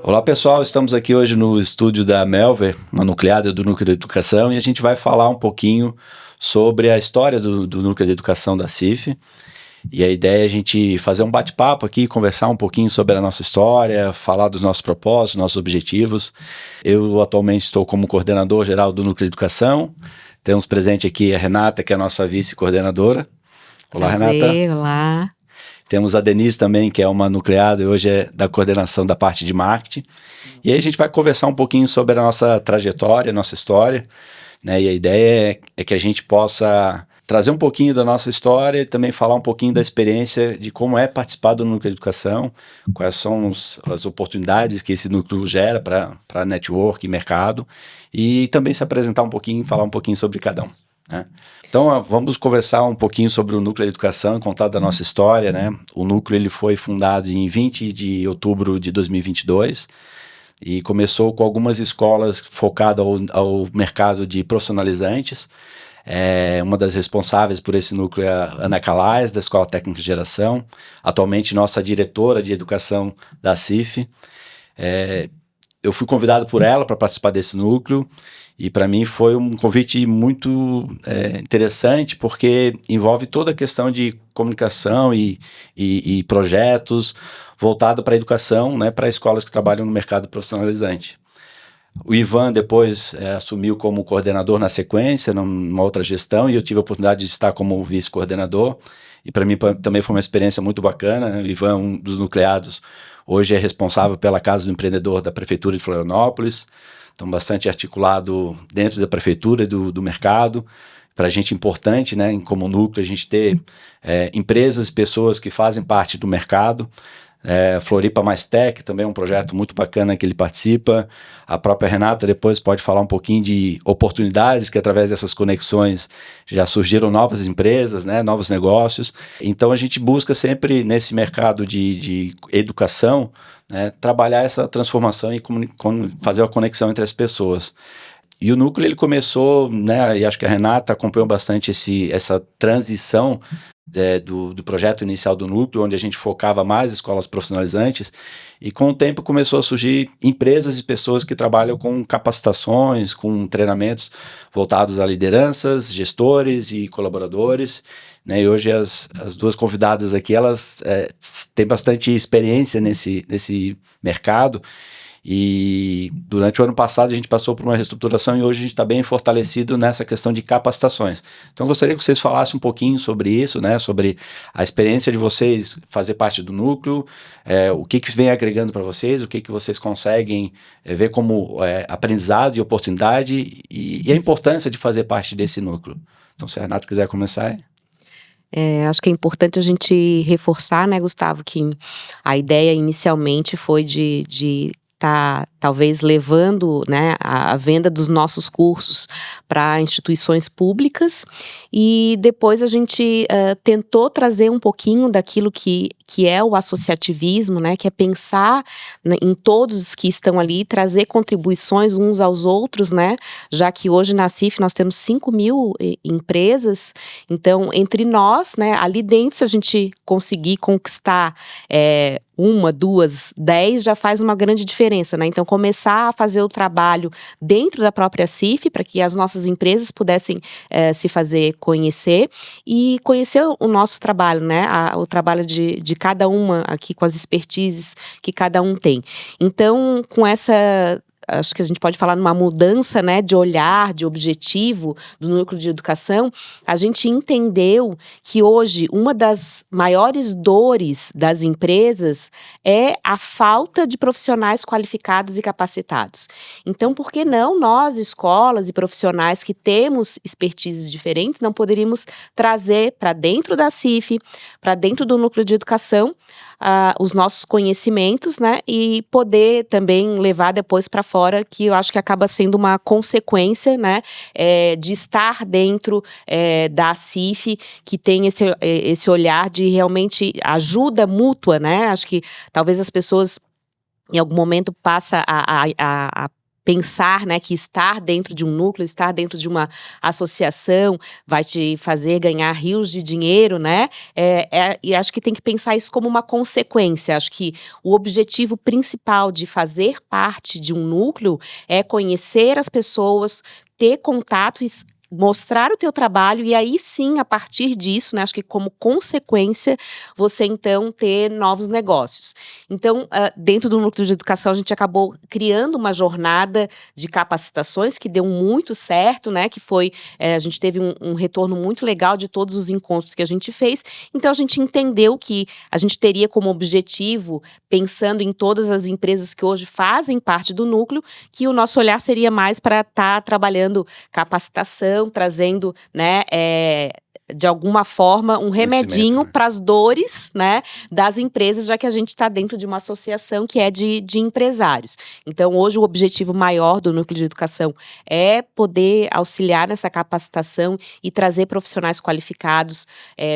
Olá pessoal, estamos aqui hoje no estúdio da Melver, uma nucleada do Núcleo de Educação, e a gente vai falar um pouquinho sobre a história do Núcleo de Educação da CIF. E a ideia é a gente fazer um bate-papo aqui, conversar um pouquinho sobre a nossa história, falar dos nossos propósitos, nossos objetivos. Eu atualmente estou como coordenador geral do Núcleo de Educação. Temos presente aqui a Renata, que é a nossa vice-coordenadora. Olá, Prazer, Renata. olá. Temos a Denise também, que é uma nucleada e hoje é da coordenação da parte de marketing. E aí a gente vai conversar um pouquinho sobre a nossa trajetória, nossa história, né? E a ideia é que a gente possa trazer um pouquinho da nossa história e também falar um pouquinho da experiência de como é participar do Núcleo de Educação, quais são as oportunidades que esse núcleo gera para network e mercado, e também se apresentar um pouquinho, falar um pouquinho sobre cada um, né? Então, vamos conversar um pouquinho sobre o Núcleo de Educação e contar da nossa história, né? O Núcleo ele foi fundado em 20 de outubro de 2022 e começou com algumas escolas focadas ao mercado de profissionalizantes. Uma das responsáveis por esse núcleo é a Ana Calais, da Escola Técnica de Geração, atualmente nossa diretora de educação da CIF. Eu fui convidado por ela para participar desse núcleo e para mim foi um convite muito interessante porque envolve toda a questão de comunicação e projetos voltado para a educação, né, para escolas que trabalham no mercado profissionalizante. O Ivan depois assumiu como coordenador na sequência, numa outra gestão, e eu tive a oportunidade de estar como vice-coordenador. E para mim também foi uma experiência muito bacana, né? O Ivan, um dos nucleados, hoje é responsável pela Casa do Empreendedor da Prefeitura de Florianópolis. Então, bastante articulado dentro da Prefeitura e do mercado. Para a gente é importante, né, como núcleo, a gente ter empresas e pessoas que fazem parte do mercado. Floripa Mais Tech também é um projeto muito bacana que ele participa. A própria Renata depois pode falar um pouquinho de oportunidades que através dessas conexões já surgiram novas empresas, né, novos negócios. Então a gente busca sempre nesse mercado de educação, né, trabalhar essa transformação e fazer a conexão entre as pessoas. E o núcleo ele começou, né, e acho que a Renata acompanhou bastante essa transição do projeto inicial do núcleo, onde a gente focava mais escolas profissionalizantes, e com o tempo começou a surgir empresas e pessoas que trabalham com capacitações, com treinamentos voltados a lideranças, gestores e colaboradores, né? E hoje as duas convidadas aqui, elas têm bastante experiência nesse mercado. E durante o ano passado a gente passou por uma reestruturação e hoje a gente está bem fortalecido nessa questão de capacitações. Então eu gostaria que vocês falassem um pouquinho sobre isso, né, sobre a experiência de vocês fazer parte do núcleo, o que vem agregando para vocês, o que vocês conseguem ver como aprendizado e oportunidade e a importância de fazer parte desse núcleo. Então se a Renata quiser começar. Acho que é importante a gente reforçar, né, Gustavo, que a ideia inicialmente foi de tá talvez levando, né, a venda dos nossos cursos para instituições públicas, e depois a gente tentou trazer um pouquinho daquilo que é o associativismo, né, que é pensar em todos que estão ali, trazer contribuições uns aos outros, né, já que hoje na CIF nós temos 5.000 empresas, então entre nós, né, ali dentro, se a gente conseguir conquistar 1, 2, 10 já faz uma grande diferença, né? Então começar a fazer o trabalho dentro da própria CIF para que as nossas empresas pudessem se fazer conhecer e conhecer o nosso trabalho, né? O trabalho de cada uma aqui com as expertises que cada um tem. Então, com essa acho que a gente pode falar numa mudança, né, de olhar, de objetivo do núcleo de educação, a gente entendeu que hoje uma das maiores dores das empresas é a falta de profissionais qualificados e capacitados. Então, por que não nós, escolas e profissionais que temos expertises diferentes, não poderíamos trazer para dentro da CIF, para dentro do núcleo de educação, os nossos conhecimentos, né, e poder também levar depois para fora, que eu acho que acaba sendo uma consequência, né, de estar dentro da CIF, que tem esse olhar de realmente ajuda mútua, né, acho que talvez as pessoas em algum momento passam a pensar, né, que estar dentro de um núcleo, estar dentro de uma associação vai te fazer ganhar rios de dinheiro, né? E acho que tem que pensar isso como uma consequência. Acho que o objetivo principal de fazer parte de um núcleo é conhecer as pessoas, ter contato e mostrar o teu trabalho e aí sim, a partir disso, né, acho que como consequência, você então ter novos negócios. Então, dentro do núcleo de educação, a gente acabou criando uma jornada de capacitações que deu muito certo, né, que foi, a gente teve um retorno muito legal de todos os encontros que a gente fez, então a gente entendeu que a gente teria como objetivo, pensando em todas as empresas que hoje fazem parte do núcleo, que o nosso olhar seria mais para estar trabalhando capacitação, trazendo, né, de alguma forma, um remedinho para as dores, né, das empresas, já que a gente está dentro de uma associação que é de empresários. Então, hoje, o objetivo maior do Núcleo de Educação é poder auxiliar nessa capacitação e trazer profissionais qualificados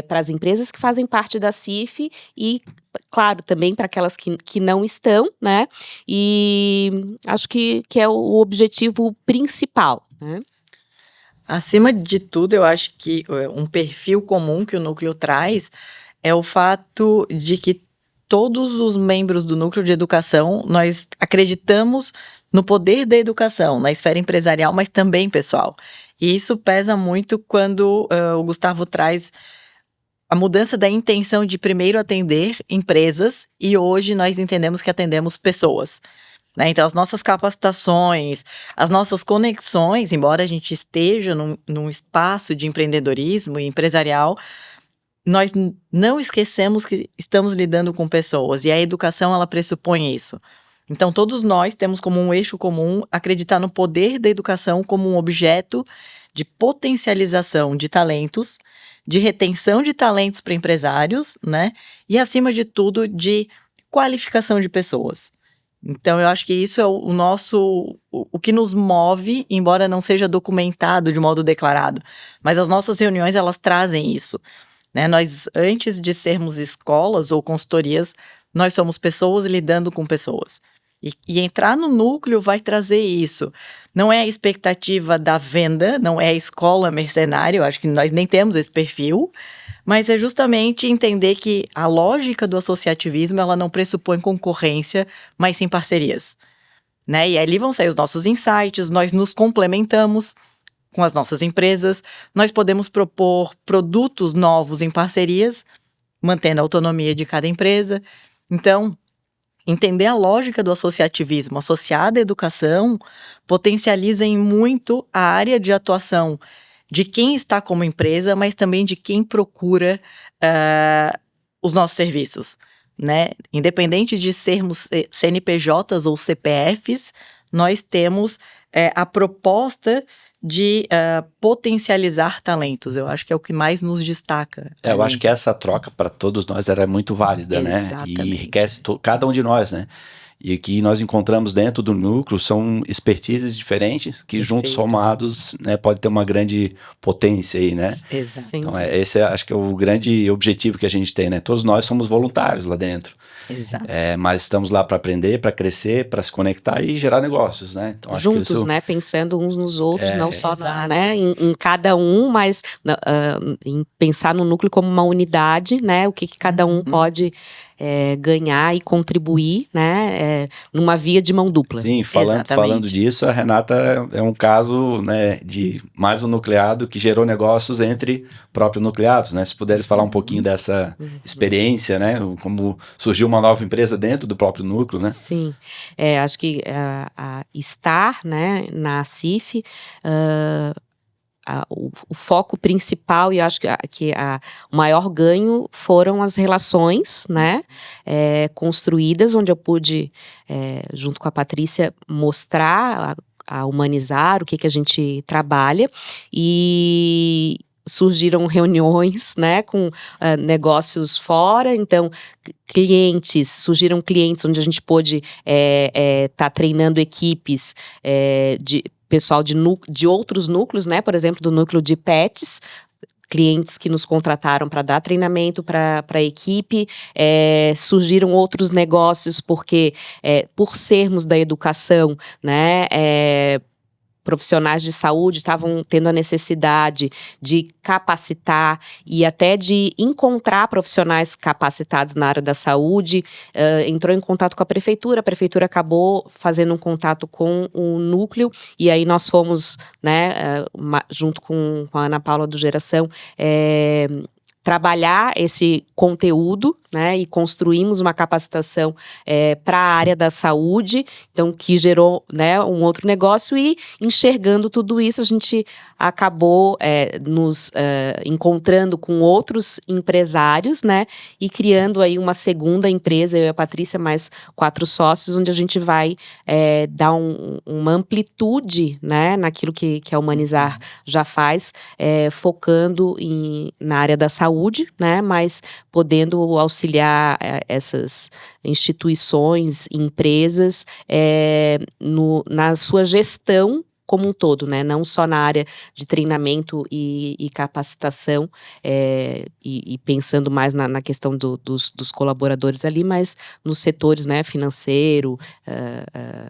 para as empresas que fazem parte da CIF e, claro, também para aquelas que não estão, né, e acho que é o objetivo principal, né. Acima de tudo, eu acho que um perfil comum que o núcleo traz é o fato de que todos os membros do núcleo de educação, nós acreditamos no poder da educação, na esfera empresarial, mas também pessoal. E isso pesa muito quando o Gustavo traz a mudança da intenção de primeiro atender empresas e hoje nós entendemos que atendemos pessoas. Né? Então, as nossas capacitações, as nossas conexões, embora a gente esteja num espaço de empreendedorismo e empresarial, nós não esquecemos que estamos lidando com pessoas e a educação, ela pressupõe isso. Então, todos nós temos como um eixo comum acreditar no poder da educação como um objeto de potencialização de talentos, de retenção de talentos para empresários, né? E, acima de tudo, de qualificação de pessoas. Então, eu acho que isso é o que nos move, embora não seja documentado de modo declarado. Mas as nossas reuniões, elas trazem isso. Né? Nós, antes de sermos escolas ou consultorias, nós somos pessoas lidando com pessoas. E entrar no núcleo vai trazer isso. Não é a expectativa da venda, não é a escola mercenária, eu acho que nós nem temos esse perfil, mas é justamente entender que a lógica do associativismo, ela não pressupõe concorrência, mas sim parcerias. Né? E ali vão sair os nossos insights, nós nos complementamos com as nossas empresas, nós podemos propor produtos novos em parcerias, mantendo a autonomia de cada empresa. Então, entender a lógica do associativismo associada à educação potencializa em muito a área de atuação de quem está como empresa, mas também de quem procura os nossos serviços, né? Independente de sermos CNPJs ou CPFs, nós temos a proposta de potencializar talentos. Eu acho que é o que mais nos destaca. Eu acho que essa troca para todos nós era muito válida, Exatamente. Né? E enriquece cada um de nós, né? E o que nós encontramos dentro do núcleo são expertises diferentes que Perfeito. Juntos somados, né, pode ter uma grande potência aí, né? Exato. Então esse acho que é o grande objetivo que a gente tem, né? Todos nós somos voluntários lá dentro. Exato. Mas estamos lá para aprender, para crescer, para se conectar e gerar negócios, né? Então, acho juntos, que isso... né? Pensando uns nos outros, não só Exato. em cada um, mas em pensar no núcleo como uma unidade, né? O que cada um pode ganhar e contribuir, né? Numa via de mão dupla. Sim, falando disso, a Renata é um caso, né, de mais um nucleado que gerou negócios entre próprios nucleados, né? Se puderes falar um pouquinho dessa experiência, né? Como surgiu uma nova empresa dentro do próprio núcleo, né? Sim, acho que estar, né, na CIF, o foco principal, e eu acho que o maior ganho foram as relações, né, construídas, onde eu pude, junto com a Patrícia, mostrar, a humanizar o que a gente trabalha, e surgiram reuniões, né, com negócios fora, então surgiram clientes onde a gente pôde tá treinando equipes de pessoal de outros núcleos, né, por exemplo, do núcleo de pets, clientes que nos contrataram para dar treinamento para a equipe, surgiram outros negócios porque, por sermos da educação, né, profissionais de saúde estavam tendo a necessidade de capacitar e até de encontrar profissionais capacitados na área da saúde, entrou em contato com a prefeitura acabou fazendo um contato com o núcleo, e aí nós fomos, né, junto com a Ana Paula do Geração, trabalhar esse conteúdo, né, e construímos uma capacitação para a área da saúde, então que gerou, né, um outro negócio, e enxergando tudo isso a gente acabou nos encontrando com outros empresários, né, e criando aí uma segunda empresa, eu e a Patrícia, mais 4 sócios, onde a gente vai dar uma amplitude, né, naquilo que a Humanizar já faz, focando na área da saúde, né, mas podendo auxiliar essas instituições, empresas, na sua gestão como um todo, né? Não só na área de treinamento e capacitação, e pensando mais na questão dos colaboradores ali, mas nos setores, né, financeiro,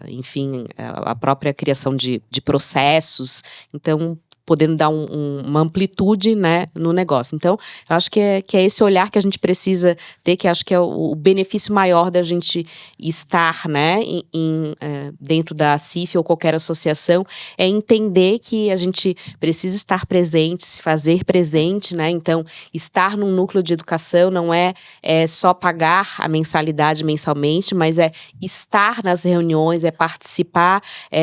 enfim, a própria criação de processos. Então, podendo dar uma amplitude, né, no negócio. Então, eu acho que é esse olhar que a gente precisa ter, que acho que é o benefício maior da gente estar, né, dentro da CIF ou qualquer associação, é entender que a gente precisa estar presente, se fazer presente, né, então, estar num núcleo de educação não é só pagar a mensalidade mensalmente, mas é estar nas reuniões, é participar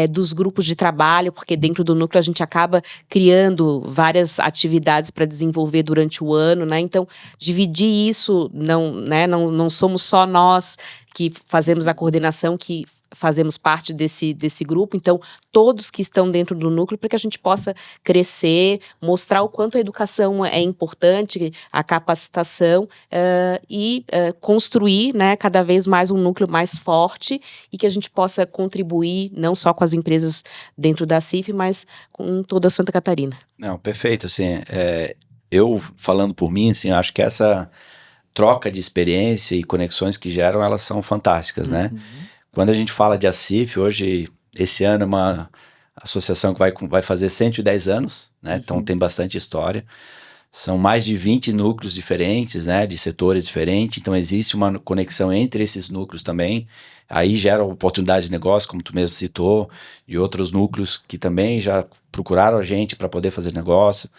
dos grupos de trabalho, porque dentro do núcleo a gente acaba criando várias atividades para desenvolver durante o ano, né? Então, dividir isso, não somos só nós que fazemos a coordenação, que fazemos parte desse grupo, então todos que estão dentro do núcleo, para que a gente possa crescer, mostrar o quanto a educação é importante, a capacitação, e construir, né, cada vez mais um núcleo mais forte, e que a gente possa contribuir não só com as empresas dentro da CIF, mas com toda Santa Catarina. Não, perfeito, assim, eu falando por mim, assim, acho que essa troca de experiência e conexões que geram, elas são fantásticas, né? Quando a gente fala de ACIF, hoje, esse ano é uma associação que vai fazer 110 anos, né? Então tem bastante história. São mais de 20 núcleos diferentes, né? De setores diferentes. Então existe uma conexão entre esses núcleos também. Aí gera oportunidade de negócio, como tu mesmo citou, e outros núcleos que também já procuraram a gente para poder fazer negócio.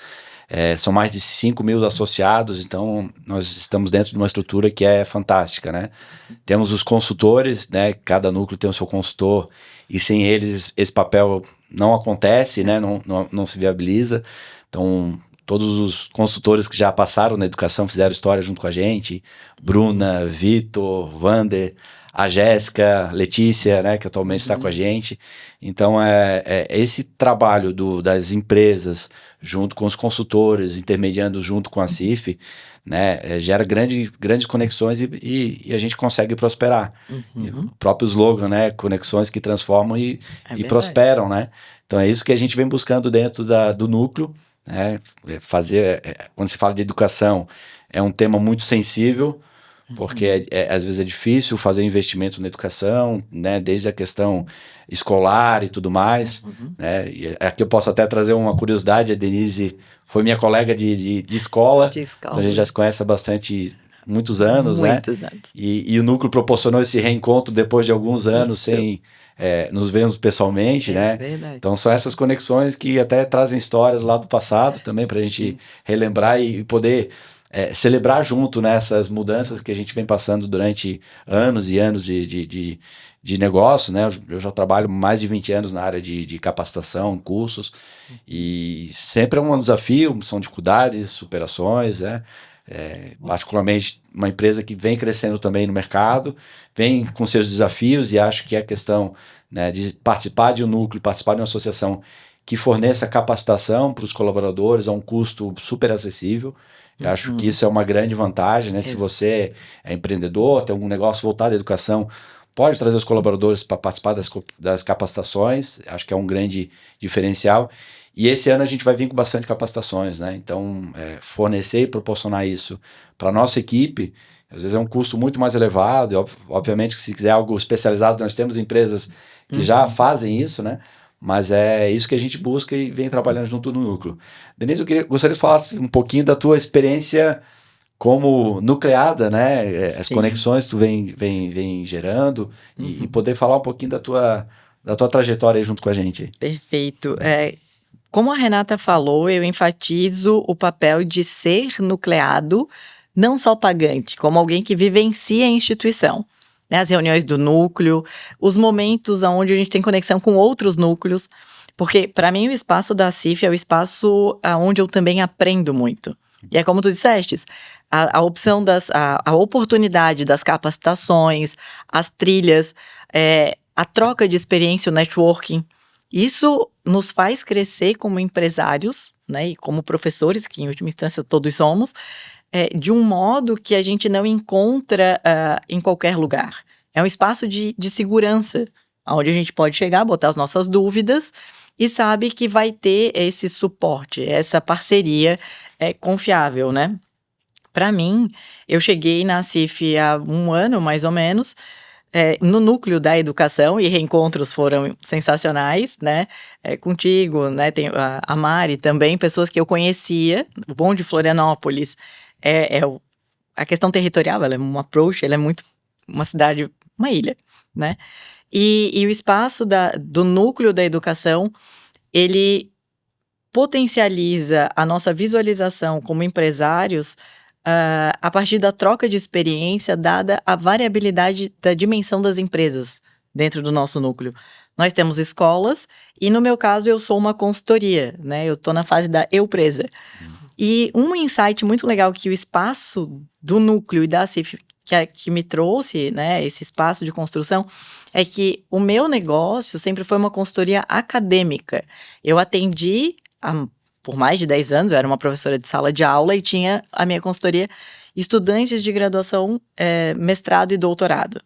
São mais de 5 mil associados, então nós estamos dentro de uma estrutura que é fantástica, né? Temos os consultores, né? Cada núcleo tem o seu consultor, e sem eles esse papel não acontece, né? Não se viabiliza. Então, todos os consultores que já passaram na educação fizeram história junto com a gente, Bruna, Vitor, Vander, a Jéssica, Letícia, né, que atualmente está com a gente. Então, esse trabalho das empresas junto com os consultores, intermediando junto com a CIF, né, gera grandes conexões e a gente consegue prosperar. O próprio slogan, né, conexões que transformam e prosperam, né? Então, é isso que a gente vem buscando dentro do núcleo, né? Quando se fala de educação, é um tema muito sensível, porque às vezes é difícil fazer investimento na educação, né, desde a questão escolar e tudo mais, né, e aqui eu posso até trazer uma curiosidade, a Denise foi minha colega de escola, então a gente já se conhece há muitos anos, né, e o núcleo proporcionou esse reencontro depois de alguns anos sem nos vermos pessoalmente, né, verdade. Então são essas conexões que até trazem histórias lá do passado também para a gente relembrar e poder celebrar junto nessas mudanças que a gente vem passando durante anos e anos de negócio, né? Eu já trabalho mais de 20 anos na área de capacitação, cursos, e sempre é um desafio, são dificuldades, superações, né? Particularmente uma empresa que vem crescendo também no mercado, vem com seus desafios, e acho que a questão, né, de participar de um núcleo, participar de uma associação que forneça capacitação para os colaboradores a um custo super acessível. Eu acho que isso é uma grande vantagem, né? Se você é empreendedor, tem algum negócio voltado à educação, pode trazer os colaboradores para participar das capacitações, acho que é um grande diferencial. E esse ano a gente vai vir com bastante capacitações, né? Então, fornecer e proporcionar isso para a nossa equipe, às vezes é um custo muito mais elevado, e obviamente que se quiser algo especializado, nós temos empresas que já fazem isso, né? Mas é isso que a gente busca e vem trabalhando junto no núcleo. Denise, gostaria de falar um pouquinho da tua experiência como nucleada, né? As Sim. conexões que tu vem gerando e poder falar um pouquinho da tua trajetória aí junto com a gente. Perfeito. Como a Renata falou, eu enfatizo o papel de ser nucleado, não só pagante, como alguém que vivencia a instituição. Né? As reuniões do núcleo, os momentos onde a gente tem conexão com outros núcleos, porque para mim o espaço da CIF é o espaço onde eu também aprendo muito. E é como tu disseste, a opção a oportunidade das capacitações, as trilhas, a troca de experiência, o networking. Isso nos faz crescer como empresários, né, e como professores, que em última instância todos somos, de um modo que a gente não encontra em qualquer lugar. É um espaço de segurança, onde a gente pode chegar, botar as nossas dúvidas e sabe que vai ter esse suporte, essa parceria confiável, né? Para mim, eu cheguei na CIF há 1 ano, mais ou menos, no núcleo da educação, e reencontros foram sensacionais, né? Contigo, né? Tem a Mari também, pessoas que eu conhecia. O bom de Florianópolis a questão territorial, ela é um approach, ela é muito uma cidade, uma ilha, né? E o espaço do núcleo da educação, ele potencializa a nossa visualização como empresários a partir da troca de experiência dada a variabilidade da dimensão das empresas dentro do nosso núcleo. Nós temos escolas e, no meu caso, eu sou uma consultoria, né? Eu estou na fase da empresa. E um insight muito legal que o espaço do núcleo e da CIF que me trouxe, né, esse espaço de construção, é que o meu negócio sempre foi uma consultoria acadêmica. Eu atendi por mais de 10 anos, eu era uma professora de sala de aula e tinha a minha consultoria estudantes de graduação, mestrado e doutorado.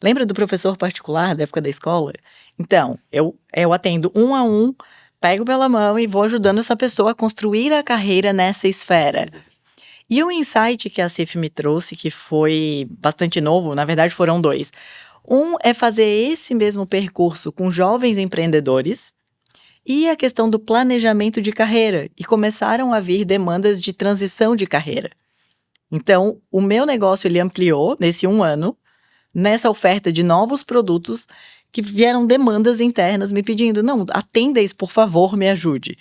Lembra do professor particular da época da escola? Então, eu atendo 1 a 1, pego pela mão e vou ajudando essa pessoa a construir a carreira nessa esfera. E um insight que a CIF me trouxe, que foi bastante novo, na verdade foram 2. Um é fazer esse mesmo percurso com jovens empreendedores, e a questão do planejamento de carreira, e começaram a vir demandas de transição de carreira. Então, o meu negócio ele ampliou nesse 1 ano, nessa oferta de novos produtos, que vieram demandas internas me pedindo, não, atenda isso, por favor, me ajude.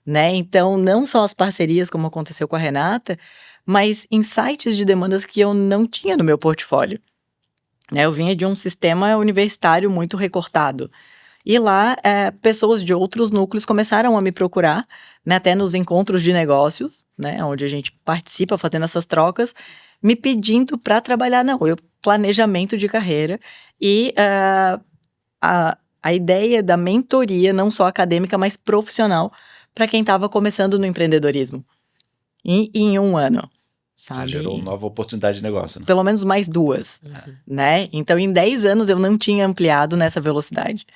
Né? Então, não só as parcerias, como aconteceu com a Renata, mas insights de demandas que eu não tinha no meu portfólio. Né? Eu vinha de um sistema universitário muito recortado. E lá, pessoas de outros núcleos começaram a me procurar, né, até nos encontros de negócios, né, onde a gente participa fazendo essas trocas, me pedindo para trabalhar planejamento de carreira e a ideia da mentoria, não só acadêmica, mas profissional, para quem estava começando no empreendedorismo. Em 1 ano, sabe? Gerou uma nova oportunidade de negócio, né? Pelo menos mais 2, né? Então, em 10 anos, eu não tinha ampliado nessa velocidade.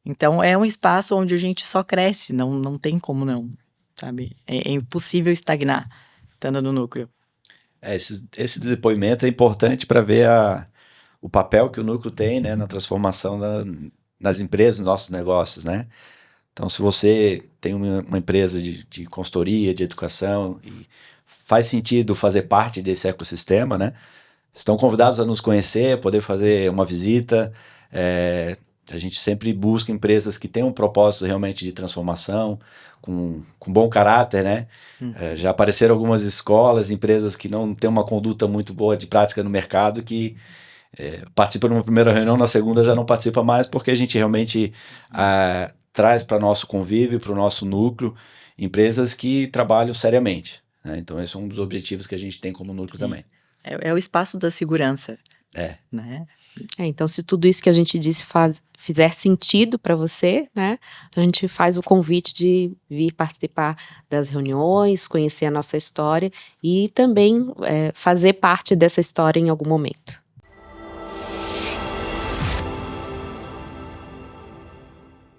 Então, é um espaço onde a gente só cresce, não tem como não, sabe? É impossível estagnar, estando no núcleo. Esse depoimento é importante para ver o papel que o núcleo tem, né, na transformação nas empresas, nos nossos negócios, né? Então, se você tem uma empresa de consultoria, de educação, e faz sentido fazer parte desse ecossistema, né? Estão convidados a nos conhecer, poder fazer uma visita. A gente sempre busca empresas que tenham um propósito realmente de transformação, com bom caráter, né? Já apareceram algumas escolas, empresas que não têm uma conduta muito boa de prática no mercado, que participa numa primeira reunião, na segunda já não participa mais, porque a gente realmente traz para nosso convívio, para o nosso núcleo, empresas que trabalham seriamente. Né? Então, esse é um dos objetivos que a gente tem como núcleo também. É o espaço da segurança. Né? Então, se tudo isso que a gente disse fizer sentido para você, né, a gente faz o convite de vir participar das reuniões, conhecer a nossa história e também fazer parte dessa história em algum momento.